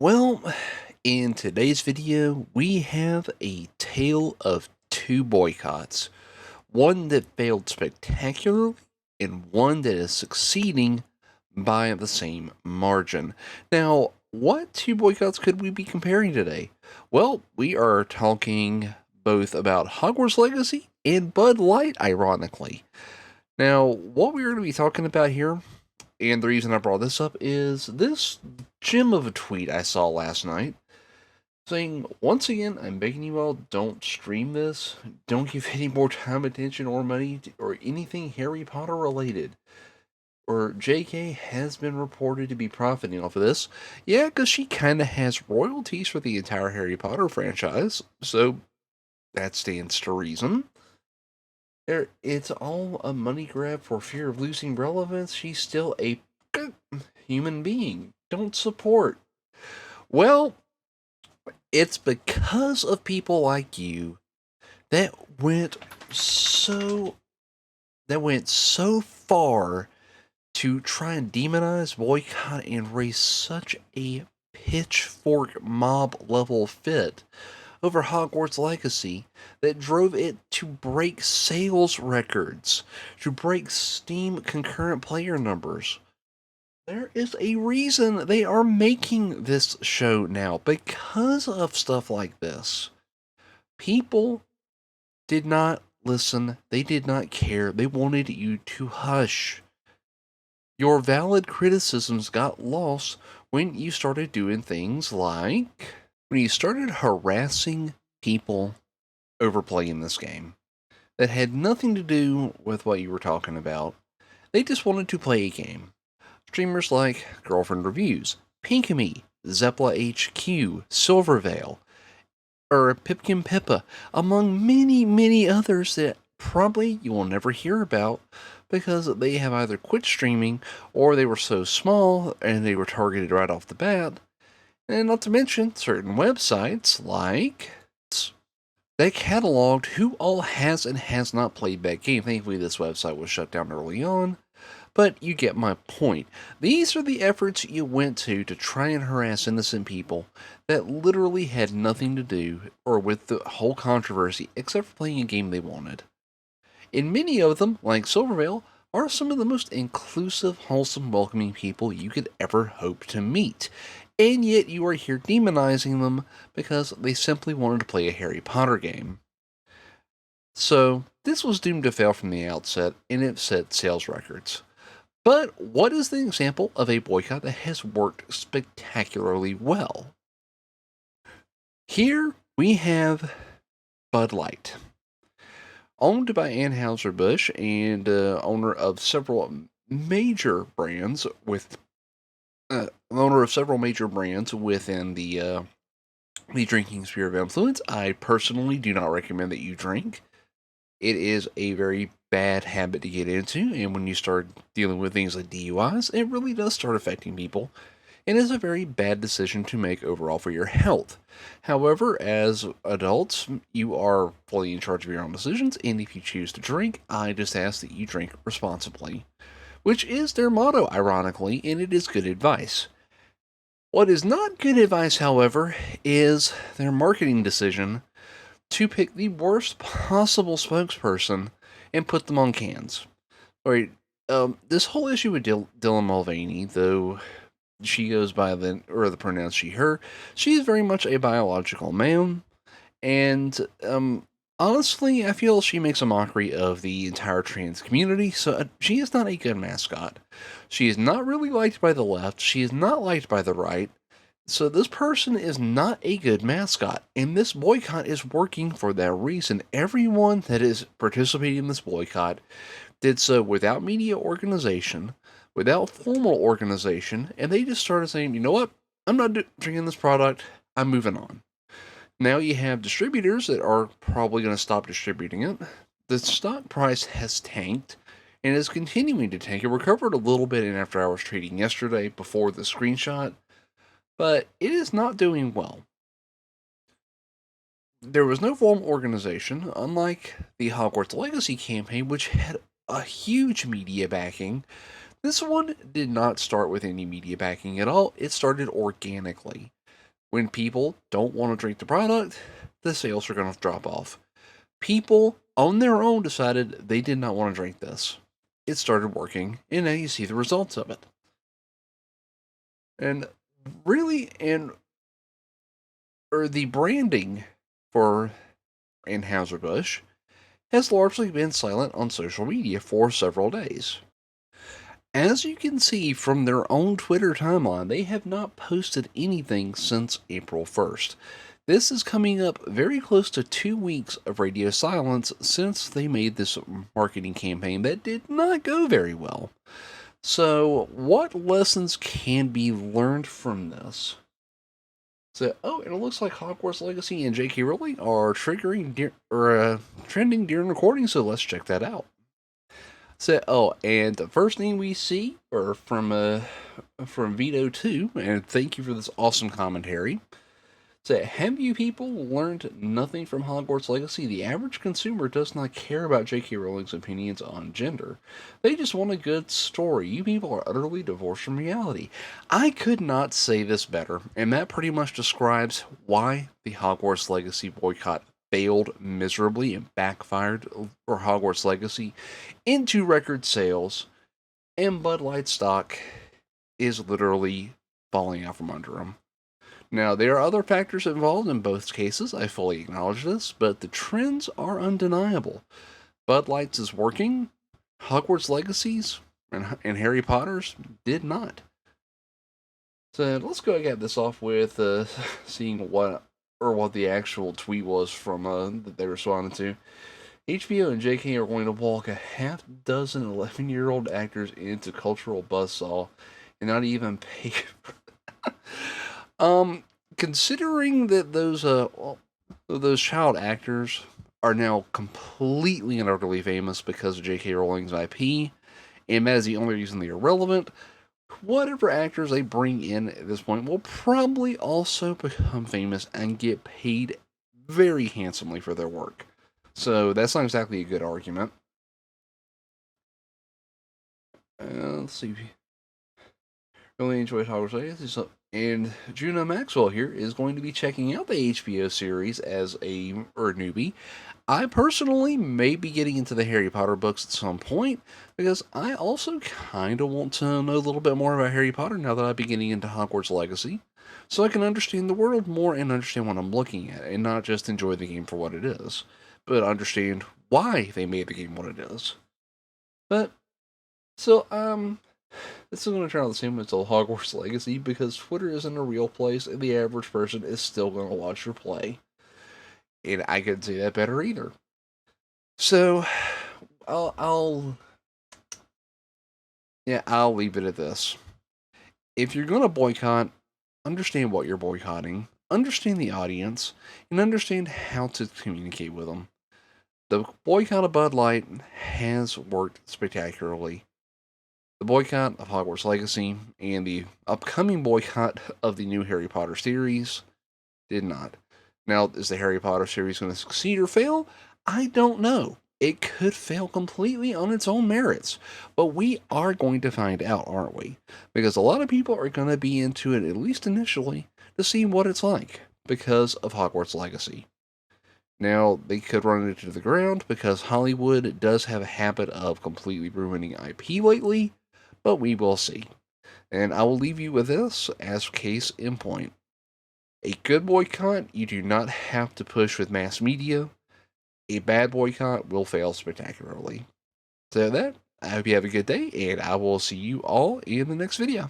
Well, in today's video, we have a tale of two boycotts. One that failed spectacularly, and one that is succeeding by the same margin. Now, what two boycotts could we be comparing today? Well, we are talking both about Hogwarts Legacy and Bud Light, ironically. Now, what we're going to be talking about here, and the reason I brought this up, is this gem of a tweet I saw last night saying, once again, I'm begging you all, don't stream this. Don't give any more time, attention, or money or anything Harry Potter related. Or JK has been reported to be profiting off of this. Yeah, because she kind of has royalties for the entire Harry Potter franchise, so that stands to reason. It's all a money grab for fear of losing relevance. She's still a good human being. Don't support. Well, it's because of people like you that went so far to try and demonize, boycott, and raise such a pitchfork mob level fit over Hogwarts Legacy that drove it to break sales records, to break Steam concurrent player numbers. There is a reason they are making this show now because of stuff like this. People did not listen, they did not care, they wanted you to hush. Your valid criticisms got lost when you started doing things like when you started harassing people over playing this game that had nothing to do with what you were talking about. They just wanted to play a game. Streamers like Girlfriend Reviews, Pinkamy, Zeppla HQ, Silvervale, or Pipkin Pippa, among many, many others that probably you will never hear about because they have either quit streaming or they were so small and they were targeted right off the bat. And not to mention certain websites like they cataloged who all has and has not played that game. Thankfully, this website was shut down early on, but you get my point. These are the efforts you went to try and harass innocent people that literally had nothing to do or with the whole controversy except for playing a game they wanted. And many of them, like Silvervale, are some of the most inclusive, wholesome, welcoming people you could ever hope to meet. And yet you are here demonizing them because they simply wanted to play a Harry Potter game. So, this was doomed to fail from the outset, and it set sales records. But what is the example of a boycott that has worked spectacularly well? Here we have Bud Light. Owned by Anheuser-Busch and owner of several major brands within the drinking sphere of influence. I personally do not recommend that you drink. It is a very bad habit to get into, and when you start dealing with things like DUIs, it really does start affecting people, and is a very bad decision to make overall for your health. However, as adults, you are fully in charge of your own decisions, and if you choose to drink, I just ask that you drink responsibly, which is their motto, ironically, and it is good advice. What is not good advice, however, is their marketing decision to pick the worst possible spokesperson and put them on cans. All right, this whole issue with Dylan Mulvaney, though she goes by the pronoun she, her, she is very much a biological man, and honestly, I feel she makes a mockery of the entire trans community, so she is not a good mascot. She is not really liked by the left, she is not liked by the right, so this person is not a good mascot, and this boycott is working for that reason. Everyone that is participating in this boycott did so without media organization, without formal organization, and they just started saying, you know what, I'm not drinking this product, I'm moving on. Now you have distributors that are probably going to stop distributing it. The stock price has tanked and is continuing to tank. It recovered a little bit in after hours trading yesterday before the screenshot, but it is not doing well. There was no formal organization, unlike the Hogwarts Legacy campaign, which had a huge media backing. This one did not start with any media backing at all. It started organically. When people don't want to drink the product, the sales are going to drop off. People on their own decided they did not want to drink this. It started working, and now you see the results of it. And really, the branding for Anheuser-Busch has largely been silent on social media for several days. As you can see from their own Twitter timeline, they have not posted anything since April 1st. This is coming up very close to 2 weeks of radio silence since they made this marketing campaign that did not go very well. So, what lessons can be learned from this? So, and it looks like Hogwarts Legacy and J.K. Rowling are trending during recording. So let's check that out. So, and the first thing we see are from Vito 2, and thank you for this awesome commentary. So, have you people learned nothing from Hogwarts Legacy? The average consumer does not care about J.K. Rowling's opinions on gender. They just want a good story. You people are utterly divorced from reality. I could not say this better, and that pretty much describes why the Hogwarts Legacy boycott failed miserably and backfired for Hogwarts Legacy into record sales, and Bud Light stock is literally falling out from under them. Now, there are other factors involved in both cases, I fully acknowledge this, but the trends are undeniable. Bud Light's is working, Hogwarts Legacies and Harry Potter's did not. So let's go and get this off with seeing what the actual tweet was from that they responded to. HBO and JK are going to walk a half dozen 11-year-old actors into cultural buzzsaw and not even pay for considering that those child actors are now completely and utterly famous because of J.K. Rowling's IP, and that is the only reason they are relevant, whatever actors they bring in at this point will probably also become famous and get paid very handsomely for their work. So that's not exactly a good argument. Let's see. Really enjoyed Hogwarts Legacy. And Juno Maxwell here is going to be checking out the HBO series as a newbie. I personally may be getting into the Harry Potter books at some point because I also kind of want to know a little bit more about Harry Potter now that I've been getting into Hogwarts Legacy, so I can understand the world more and understand what I'm looking at, and not just enjoy the game for what it is, but understand why they made the game what it is. But so this is going to turn out the same until Hogwarts Legacy because Twitter isn't a real place and the average person is still going to watch your play. And I couldn't say that better either. So, I'll leave it at this. If you're going to boycott, understand what you're boycotting, understand the audience, and understand how to communicate with them. The boycott of Bud Light has worked spectacularly. The boycott of Hogwarts Legacy and the upcoming boycott of the new Harry Potter series did not. Now, is the Harry Potter series going to succeed or fail? I don't know. It could fail completely on its own merits. But we are going to find out, aren't we? Because a lot of people are going to be into it, at least initially, to see what it's like because of Hogwarts Legacy. Now, they could run it to the ground because Hollywood does have a habit of completely ruining IP lately, but we will see. And I will leave you with this as case in point. A good boycott, you do not have to push with mass media. A bad boycott will fail spectacularly. So that, I hope you have a good day, and I will see you all in the next video.